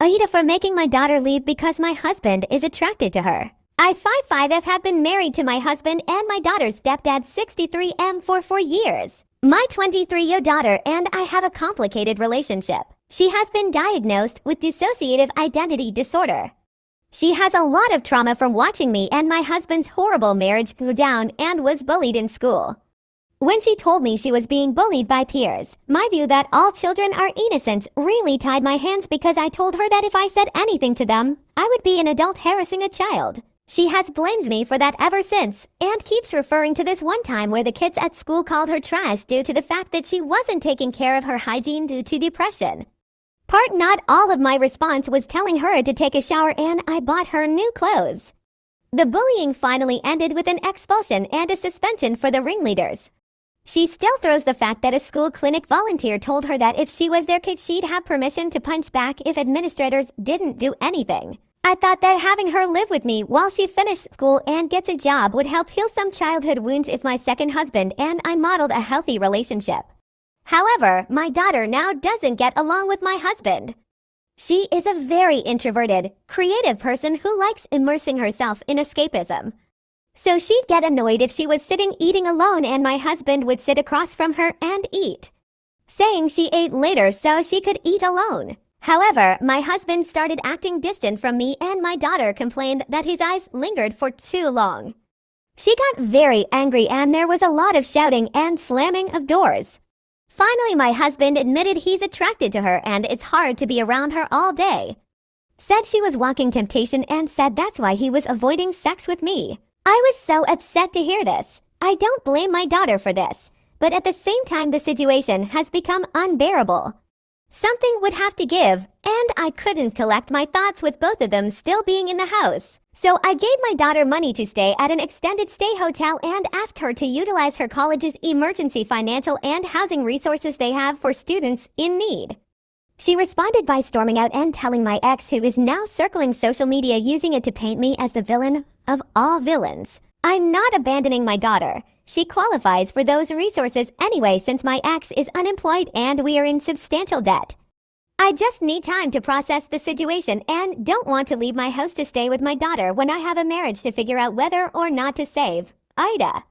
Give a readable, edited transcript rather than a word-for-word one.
AITA for making my daughter leave because my husband is attracted to her. I 55F have been married to my husband and my daughter's stepdad 63M for 4 years. My 23-year daughter and I have a complicated relationship. She has been diagnosed with dissociative identity disorder. She has a lot of trauma from watching me and my husband's horrible marriage go down and was bullied in school. When she told me she was being bullied by peers, my view that all children are innocent really tied my hands because I told her that if I said anything to them, I would be an adult harassing a child. She has blamed me for that ever since and keeps referring to this one time where the kids at school called her trash due to the fact that she wasn't taking care of her hygiene due to depression. Not all of my response was telling her to take a shower and I bought her new clothes. The bullying finally ended with an expulsion and a suspension for the ringleaders. She still throws the fact that a school clinic volunteer told her that if she was their kid she'd have permission to punch back if administrators didn't do anything. I thought that having her live with me while she finished school and gets a job would help heal some childhood wounds if my second husband and I modeled a healthy relationship. However, my daughter now doesn't get along with my husband. She is a very introverted, creative person who likes immersing herself in escapism. So she'd get annoyed if she was sitting eating alone and my husband would sit across from her and eat, saying she ate later so she could eat alone. However, my husband started acting distant from me and my daughter complained that his eyes lingered for too long. She got very angry and there was a lot of shouting and slamming of doors. Finally, my husband admitted he's attracted to her and it's hard to be around her all day. Said she was walking temptation and said that's why he was avoiding sex with me. I was so upset to hear this. I don't blame my daughter for this, but at the same time the situation has become unbearable. Something would have to give, and I couldn't collect my thoughts with both of them still being in the house. So I gave my daughter money to stay at an extended stay hotel and asked her to utilize her college's emergency financial and housing resources they have for students in need. She responded by storming out and telling my ex, who is now circling social media using it to paint me as the villain of all villains. I'm not abandoning my daughter. She qualifies for those resources anyway since my ex is unemployed and we are in substantial debt. I just need time to process the situation and don't want to leave my house to stay with my daughter when I have a marriage to figure out whether or not to save. AITA.